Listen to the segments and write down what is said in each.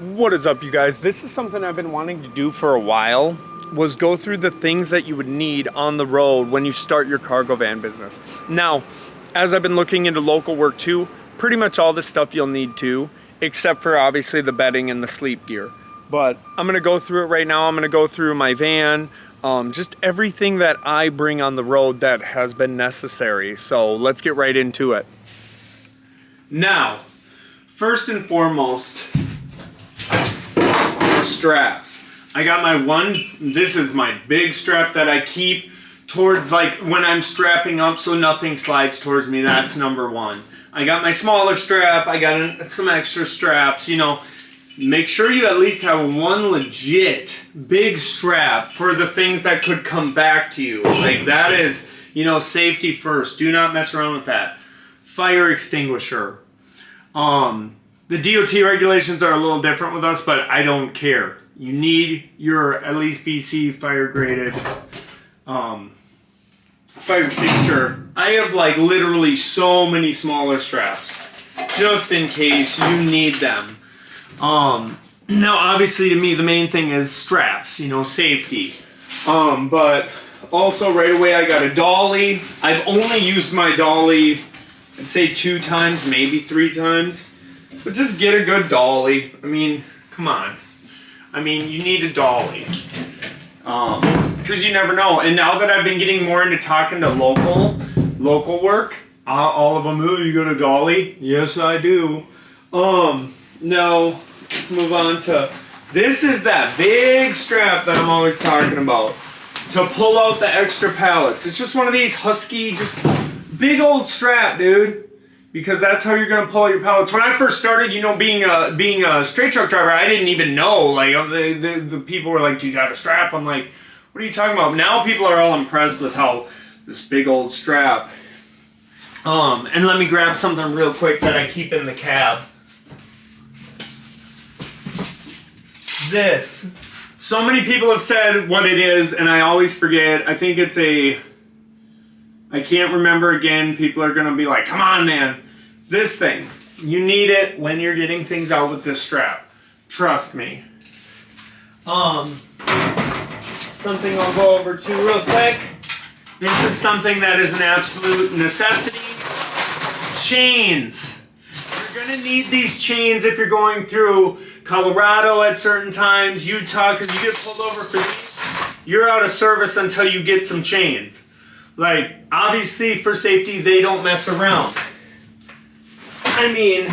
What is up, you guys? This is something I've been wanting to do for a while, was go through the things that you would need on the road when you start your cargo van business. Now, as I've been looking into local work too, pretty much all this stuff you'll need too, except for obviously the bedding and the sleep gear. But I'm gonna go through it right now. I'm gonna go through my van, just everything that I bring on the road that has been necessary. So let's get right into it. Now, first and foremost, straps. I got my one, this is my big strap that I keep towards, like, when I'm strapping up so nothing slides towards me. That's number one. I got my smaller strap. I got some extra straps. You know, make sure you at least have one legit big strap for the things that could come back to you. Like, that is, you know, safety first. Do not mess around with that. Fire extinguisher. The DOT regulations are a little different with us, but I don't care. You need your at least BC fire graded fire extinguisher. I have like literally so many smaller straps just in case you need them. Now obviously to me the main thing is straps, you know, safety. But also right away I got a dolly. I've only used my dolly, I'd say 2 times, maybe 3 times. But just get a good dolly. I mean, come on. I mean, you need a dolly. Because you never know. And now that I've been getting more into talking to local work, all of them, oh, you got a dolly? Yes, I do. Now, let's move on to, this is that big strap that I'm always talking about. To pull out the extra pallets. It's just one of these husky, just big old strap, dude. Because that's how you're gonna pull out your pallets. When I first started, you know, being a straight truck driver, I didn't even know. Like, the people were like, "Do you got a strap?" I'm like, "What are you talking about?" Now people are all impressed with how this big old strap. And let me grab something real quick that I keep in the cab. This. So many people have said what it is, and I always forget. I think it's I can't remember again. People are gonna be like, come on, man. This thing, you need it when you're getting things out with this strap. Trust me. Something I'll go over to real quick. This is something that is an absolute necessity. Chains. You're gonna need these chains if you're going through Colorado at certain times, Utah, because you get pulled over for these. You're out of service until you get some chains. Like, obviously, for safety, they don't mess around. I mean,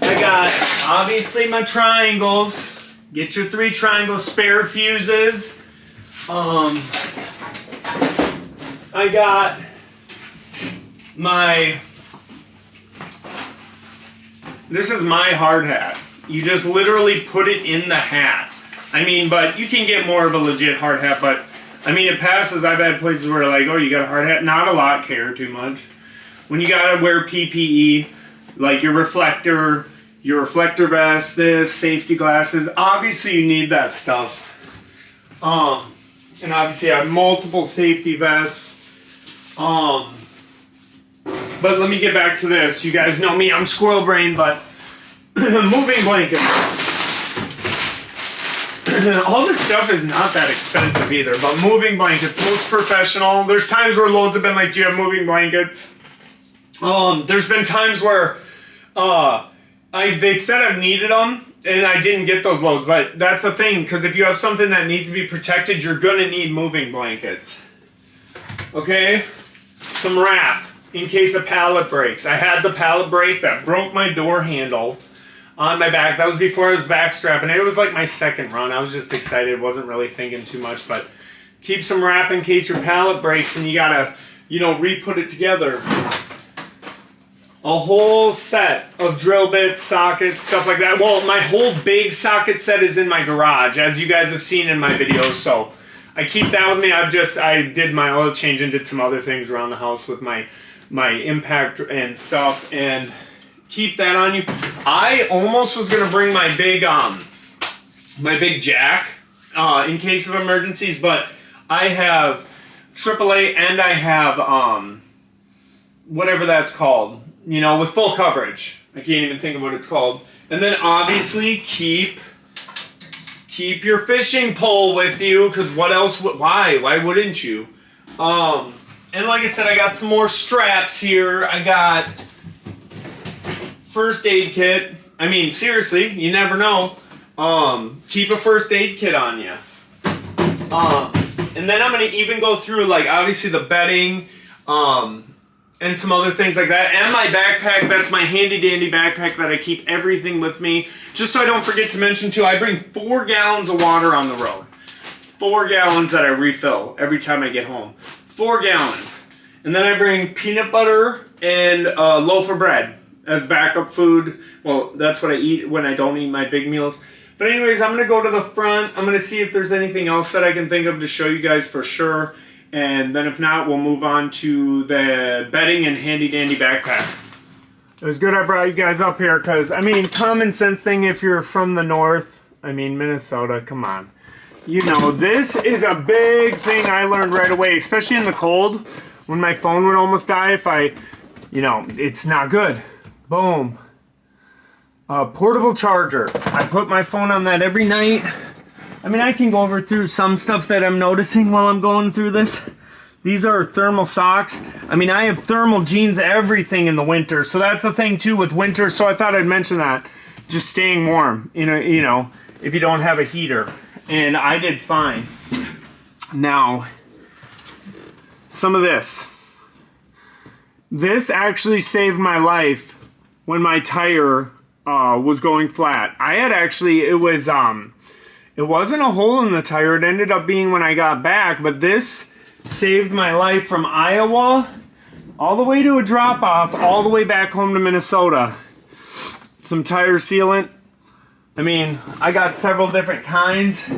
I got, obviously, my triangles. Get your 3 triangles, spare fuses. I got my, this is my hard hat. You just literally put it in the hat. I mean, but you can get more of a legit hard hat, but I mean, it passes. I've had places where like, oh, you got a hard hat. Not a lot care too much. When you gotta wear PPE, like your reflector vest, this, safety glasses, obviously you need that stuff. And obviously I have multiple safety vests. But let me get back to this. You guys know me, I'm squirrel brain, but moving blankets. All this stuff is not that expensive either, but moving blankets looks professional. There's times where loads have been like, do you have moving blankets? There's been times where they've said I've needed them and I didn't get those loads, but that's the thing, because if you have something that needs to be protected, you're gonna need moving blankets. Okay? Some wrap in case a pallet breaks. I had the pallet break that broke my door handle on my back. That was before I was backstrapping. It was like my second run. I was just excited. Wasn't really thinking too much, but keep some wrap in case your pallet breaks and you gotta, you know, re-put it together. A whole set of drill bits, sockets, stuff like that. Well, my whole big socket set is in my garage, as you guys have seen in my videos, so I keep that with me. I did my oil change and did some other things around the house with my impact and stuff, and keep that on you. I almost was gonna bring my big jack in case of emergencies, but I have AAA and I have whatever that's called, you know, with full coverage. I can't even think of what it's called. And then obviously keep your fishing pole with you, because what else would, why wouldn't you? And like I said, I got some more straps here. I got first aid kit. I mean, seriously, you never know. Keep a first aid kit on you. And then I'm gonna even go through, like, obviously the bedding, and some other things like that. And my backpack, that's my handy dandy backpack that I keep everything with me. Just so I don't forget to mention too, I bring 4 gallons of water on the road. 4 gallons that I refill every time I get home. 4 gallons. And then I bring peanut butter and a loaf of bread as backup food. Well, that's what I eat when I don't eat my big meals. But anyways, I'm going to go to the front. I'm going to see if there's anything else that I can think of to show you guys for sure. And then if not, we'll move on to the bedding and handy dandy backpack. It was good I brought you guys up here because, I mean, common sense thing if you're from the north. I mean, Minnesota, come on. You know, this is a big thing I learned right away, especially in the cold. When my phone would almost die if it's not good. Boom. A portable charger. I put my phone on that every night. I mean, I can go over through some stuff that I'm noticing while I'm going through this. These are thermal socks. I mean, I have thermal jeans, everything in the winter. So that's the thing too with winter. So I thought I'd mention that. Just staying warm, you know, if you don't have a heater. And I did fine. Now, some of this. This actually saved my life when my tire was going flat. I had actually, it wasn't a hole in the tire. It ended up being when I got back, but this saved my life from Iowa all the way to a drop-off, all the way back home to Minnesota. Some tire sealant. I mean, I got several different kinds.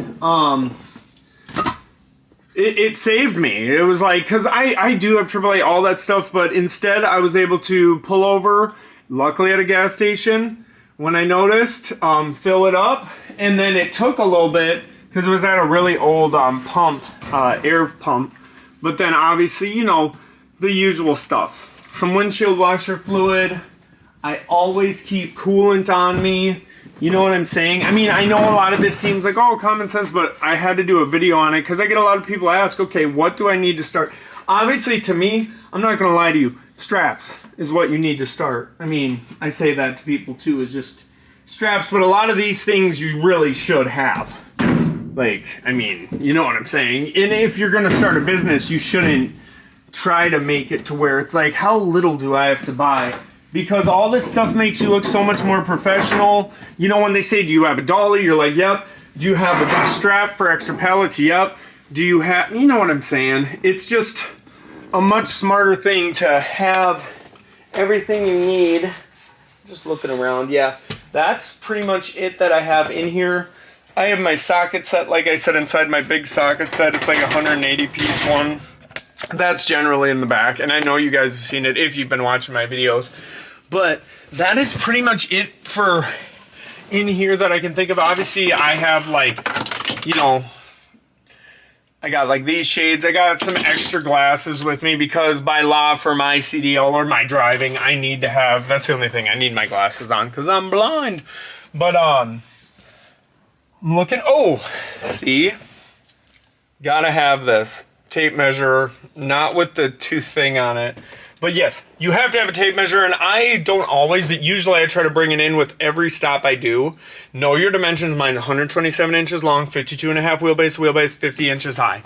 It saved me. It was like, because I do have AAA, all that stuff, but instead I was able to pull over, luckily at a gas station, when I noticed, fill it up, and then it took a little bit, because it was at a really old pump, air pump, but then obviously, you know, the usual stuff. Some windshield washer fluid. I always keep coolant on me. You know what I'm saying? I mean, I know a lot of this seems like, oh, common sense, but I had to do a video on it because I get a lot of people ask, okay, what do I need to start? Obviously, to me, I'm not going to lie to you, straps is what you need to start. I mean, I say that to people too, is just straps, but a lot of these things you really should have. Like, I mean, you know what I'm saying? And if you're going to start a business, you shouldn't try to make it to where it's like, how little do I have to buy? Because all this stuff makes you look so much more professional. You know, when they say, do you have a dolly? You're like, yep. Do you have a big strap for extra pellets? Yep. Do you have, you know what I'm saying? It's just a much smarter thing to have everything you need. Just looking around, yeah. That's pretty much it that I have in here. I have my socket set, like I said, inside my big socket set. It's like a 180 piece one. That's generally in the back, and I know you guys have seen it if you've been watching my videos. But that is pretty much it for in here that I can think of. Obviously, I have, like, you know, I got like these shades. I got some extra glasses with me because by law for my CDL or my driving, I need to have, that's the only thing, I need my glasses on because I'm blind. But I'm looking, oh, see, gotta have this tape measure, not with the tooth thing on it. But yes, you have to have a tape measure, and I don't always, but usually I try to bring it in with every stop I do. Know your dimensions. Mine's 127 inches long, 52 and a half wheelbase, 50 inches high.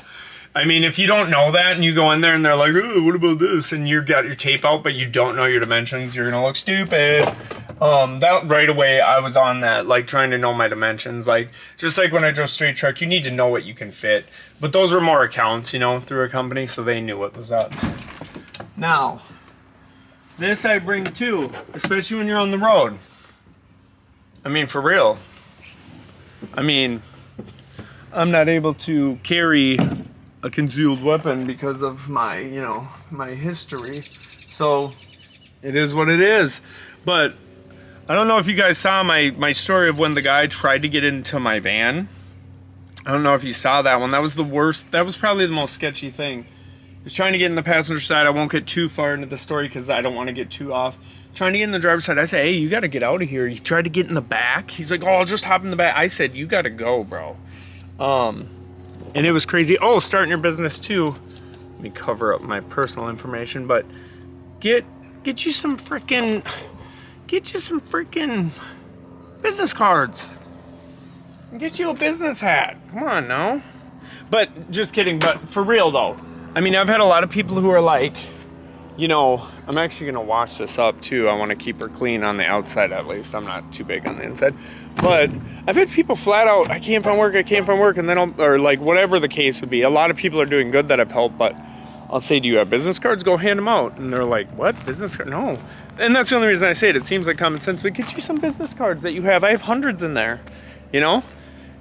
I mean, if you don't know that and you go in there and they're like, oh, what about this? And you've got your tape out, but you don't know your dimensions, you're going to look stupid. That right away, I was on that, like trying to know my dimensions. Like, just like when I drove straight truck, you need to know what you can fit. But those were more accounts, you know, through a company, so they knew what was up. Now, this I bring too, especially when you're on the road. I mean, for real. I mean, I'm not able to carry a concealed weapon because of my, you know, my history. So, it is what it is. But, I don't know if you guys saw my story of when the guy tried to get into my van. I don't know if you saw that one. That was the worst. That was probably the most sketchy thing. He was trying to get in the passenger side. I won't get too far into the story because I don't want to get too off trying to get in the driver's side. I said, hey, you got to get out of here. He tried to get in the back. He's like, oh, I'll just hop in the back. I said, you got to go, bro. And it was crazy. Oh, starting your business too. Let me cover up my personal information, but get you some freaking business cards. Get you a business hat. Come on now. But just kidding. But for real though, I mean, I've had a lot of people who are like, you know, I'm actually gonna wash this up too. I want to keep her clean on the outside at least. I'm not too big on the inside. But I've had people flat out, I can't find work, and then or like whatever the case would be. A lot of people are doing good that I've helped, but I'll say, do you have business cards? Go hand them out. And they're like, what? Business card? No. And that's the only reason I say it. It seems like common sense, but get you some business cards that you have. I have hundreds in there, you know?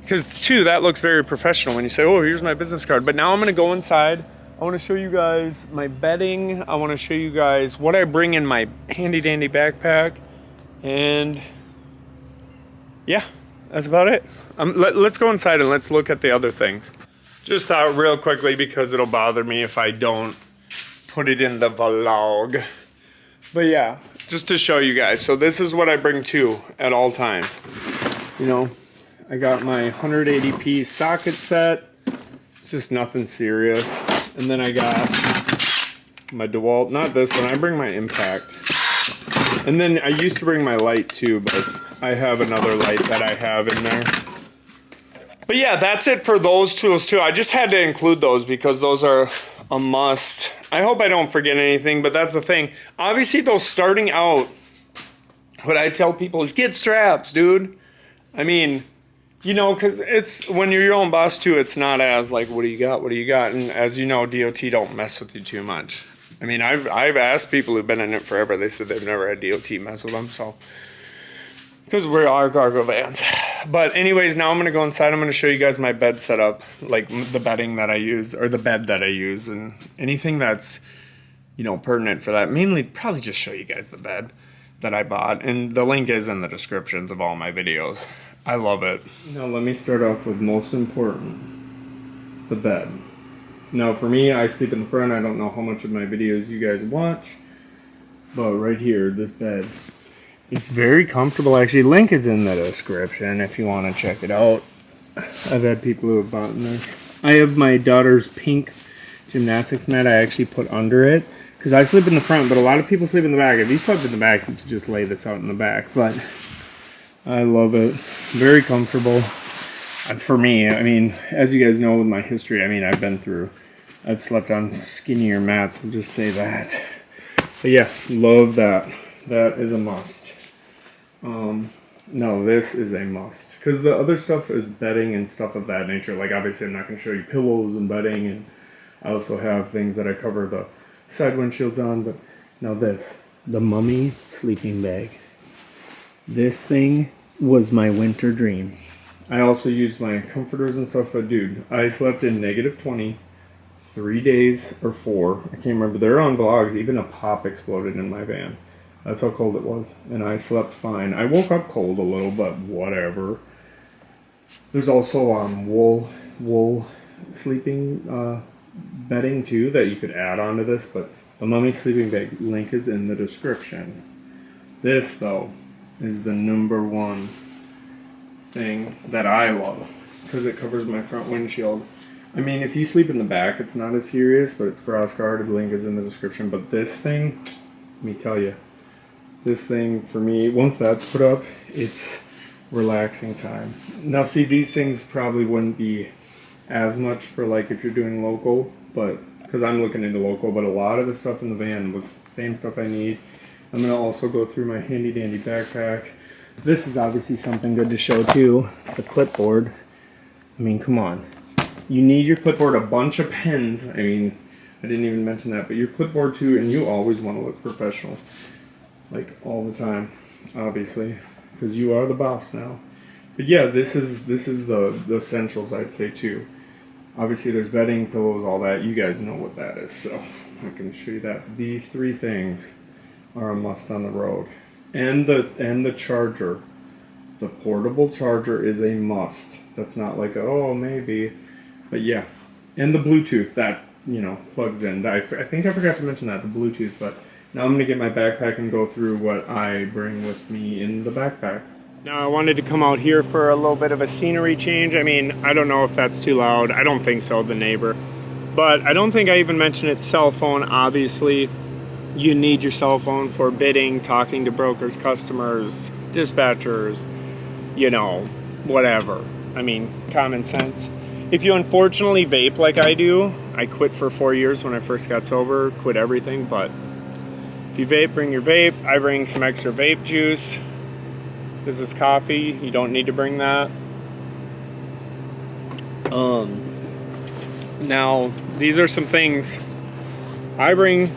Because too, that looks very professional when you say, oh, here's my business card. But now I'm gonna go inside. I want to show you guys my bedding. I want to show you guys what I bring in my handy dandy backpack. And yeah, that's about it. Let's go inside and let's look at the other things. Just thought real quickly, because it'll bother me if I don't put it in the vlog. But yeah, just to show you guys. So this is what I bring too at all times. You know, I got my 180p socket set. It's just nothing serious. And then I got my DeWalt, not this one, I bring my Impact. And then I used to bring my light too, but I have another light that I have in there. But yeah, that's it for those tools too. I just had to include those because those are a must. I hope I don't forget anything, but that's the thing. Obviously, though, starting out, what I tell people is get straps, dude. I mean, you know, because it's when you're your own boss too, it's not as like, what do you got? What do you got? And as you know, DOT don't mess with you too much. I mean, I've asked people who've been in it forever. They said they've never had DOT mess with them. So, because we're our cargo vans. But anyways, now I'm going to go inside. I'm going to show you guys my bed setup, like the bedding that I use, or the bed that I use, and anything that's, you know, pertinent for that. Mainly, probably just show you guys the bed that I bought. And the link is in the descriptions of all my videos. I love it. Now let me start off with most important, the bed. Now for me, I sleep in the front. I don't know how much of my videos you guys watch, but right here, this bed, it's very comfortable. Actually, link is in the description if you want to check it out. I've had people who have bought this. I have my daughter's pink gymnastics mat I actually put under it, because I sleep in the front, but a lot of people sleep in the back. If you slept in the back, you could just lay this out in the back, but I love it. Very comfortable. For me, I mean, as you guys know with my history, I mean, I've slept on skinnier mats, we'll just say that. But yeah, love that. That is a must. No, this is a must. Because the other stuff is bedding and stuff of that nature. Like, obviously, I'm not going to show you pillows and bedding. And I also have things that I cover the side windshields on. But now this, the Mummy sleeping bag. This thing was my winter dream. I also used my comforters and stuff, but dude, I slept in -20, 3 days or 4. I can't remember. They're on vlogs. Even a pop exploded in my van. That's how cold it was. And I slept fine. I woke up cold a little, but whatever. There's also wool sleeping bedding too that you could add onto this, but the Mummy sleeping bag link is in the description. This though is the #1 thing that I love because it covers my front windshield. I mean, if you sleep in the back, it's not as serious, but it's frost guarded. The link is in the description. But this thing, let me tell you, this thing for me, once that's put up, it's relaxing time. Now, see, these things probably wouldn't be as much for like if you're doing local, but because I'm looking into local, but a lot of the stuff in the van was the same stuff I need. I'm going to also go through my handy dandy backpack. This is obviously something good to show too, the clipboard. I mean, come on. You need your clipboard, a bunch of pens. I mean, I didn't even mention that, but your clipboard too, and you always want to look professional. Like all the time, obviously, because you are the boss now. But yeah, this is the essentials, I'd say too. Obviously, there's bedding, pillows, all that. You guys know what that is, so I can show you that. These 3 things are a must on the road. And the charger. The portable charger is a must. That's not like, oh, maybe. But yeah. And the Bluetooth that, you know, plugs in. I think I forgot to mention that, the Bluetooth. But Now I'm going to get my backpack and go through what I bring with me in the backpack. Now I wanted to come out here for a little bit of a scenery change. I mean, I don't know if that's too loud. I don't think so, the neighbor. But I don't think I even mentioned it. Cell phone, obviously. You need your cell phone for bidding, talking to brokers, customers, dispatchers, you know, whatever. I mean, common sense. If you unfortunately vape like I do, I quit for 4 years when I first got sober, quit everything, but if you vape, bring your vape. I bring some extra vape juice. This is coffee. You don't need to bring that. Now, these are some things. I bring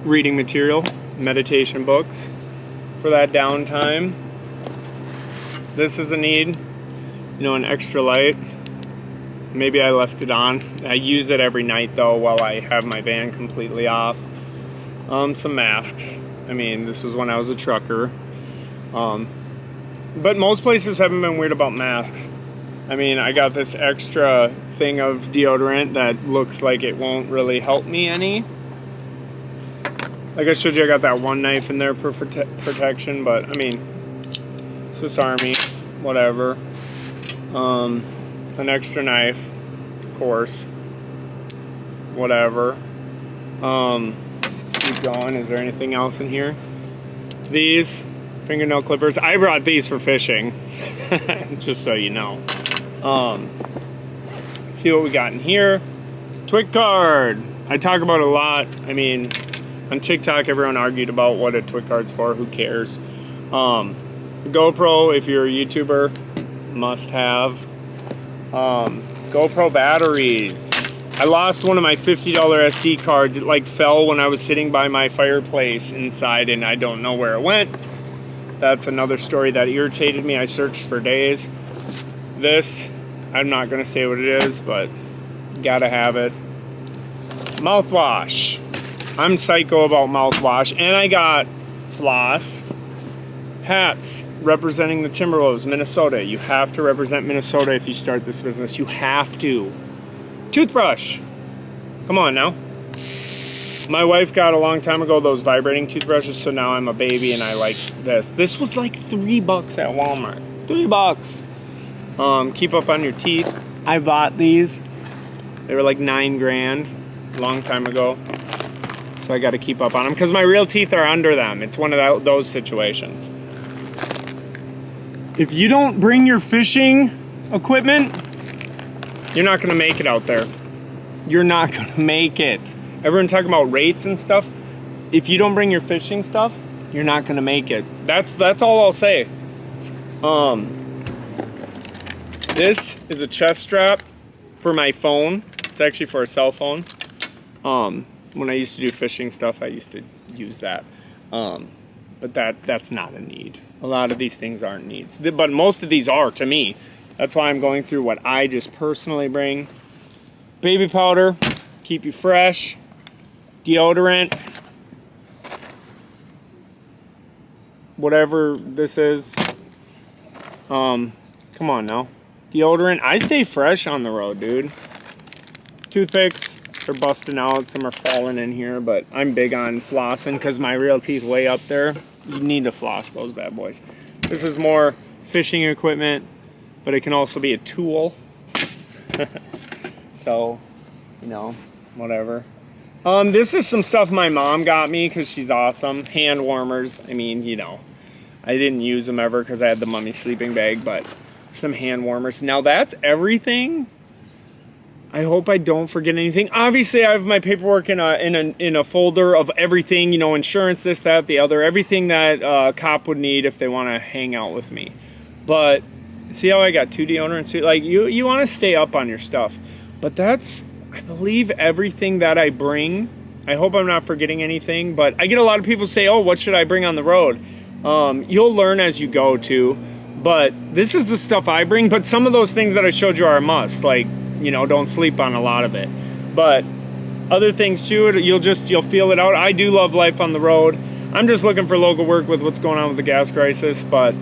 reading material, meditation books for that downtime. This is a need, you know, an extra light. Maybe I left it on. I use it every night though while I have my van completely off. Some masks. I mean, this was when I was a trucker. But most places haven't been weird about masks. I mean, I got this extra thing of deodorant that looks like it won't really help me any. Like I showed you, I got that one knife in there for protection, but I mean, Swiss Army, whatever. An extra knife, of course, whatever. Let's keep going. Is there anything else in here? These fingernail clippers. I brought these for fishing, just so you know. Let's see what we got in here. Twig card. I talk about it a lot. I mean, on TikTok, everyone argued about what a twig card's for. Who cares? GoPro, if you're a YouTuber, must have. GoPro batteries. I lost one of my $50 SD cards. It like fell when I was sitting by my fireplace inside, and I don't know where it went. That's another story that irritated me. I searched for days. This, I'm not gonna say what it is, but gotta have it. Mouthwash. I'm psycho about mouthwash, and I got floss. Hats representing the Timberwolves, Minnesota. You have to represent Minnesota if you start this business. You have to. Toothbrush. Come on now. My wife got a long time ago those vibrating toothbrushes, so now I'm a baby and I like this. This was like $3 at Walmart. $3. Keep up on your teeth. I bought these. They were like $9 grand a long time ago. So I got to keep up on them because my real teeth are under them. It's one of those situations. If you don't bring your fishing equipment, you're not going to make it out there. You're not going to make it. Everyone talking about rates and stuff. If you don't bring your fishing stuff, you're not going to make it. That's all I'll say. This is a chest strap for my phone. It's actually for a cell phone. When I used to do fishing stuff, I used to use that. But that's not a need. A lot of these things aren't needs. But most of these are to me. That's why I'm going through what I just personally bring. Baby powder, keep you fresh. Deodorant. Whatever this is. Come on now. Deodorant. I stay fresh on the road, dude. Toothpicks. They're busting out. Some are falling in here, but I'm big on flossing because my real teeth way up there. You need to floss those bad boys. This is more fishing equipment, but it can also be a tool. So, you know, whatever. This is some stuff my mom got me because she's awesome. Hand warmers. I mean, you know, I didn't use them ever because I had the mummy sleeping bag, but some hand warmers. Now that's everything. I hope I don't forget anything. Obviously, I have my paperwork in a folder of everything, you know, insurance, this, that, the other, everything that a cop would need if they want to hang out with me. But see how I got 2 deodorants? Like, you want to stay up on your stuff. But that's, I believe, everything that I bring. I hope I'm not forgetting anything. But I get a lot of people say, oh, what should I bring on the road? You'll learn as you go, too. But this is the stuff I bring. But some of those things that I showed you are a must. Like, you know, don't sleep on a lot of it. But other things too, you'll feel it out. I do love life on the road. I'm just looking for local work with what's going on with the gas crisis. But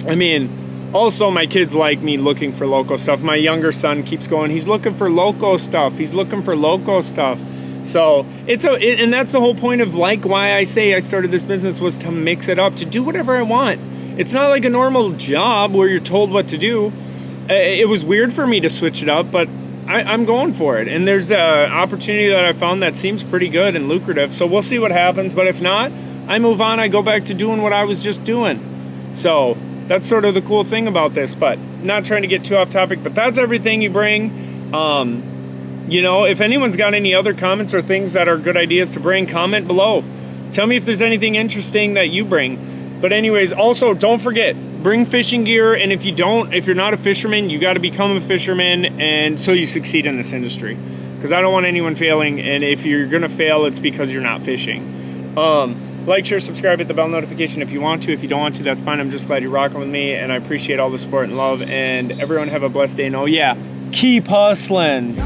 I mean, also my kids like me looking for local stuff. My younger son keeps going, he's looking for local stuff. He's looking for local stuff. So and that's the whole point of like why I say I started this business, was to mix it up, to do whatever I want. It's not like a normal job where you're told what to do. It was weird for me to switch it up, but I'm going for it. And there's an opportunity that I found that seems pretty good and lucrative. So we'll see what happens. But if not, I move on. I go back to doing what I was just doing. So that's sort of the cool thing about this. But not trying to get too off topic. But that's everything you bring. You know, if anyone's got any other comments or things that are good ideas to bring, comment below. Tell me if there's anything interesting that you bring. But anyways, also don't forget, bring fishing gear. And if you're not a fisherman, you got to become a fisherman, and so you succeed in this industry. Because I don't want anyone failing. And if you're going to fail, it's because you're not fishing. Like, share, subscribe, hit the bell notification if you want to. If you don't want to, that's fine. I'm just glad you're rocking with me, and I appreciate all the support and love. And everyone have a blessed day. And oh yeah, keep hustling.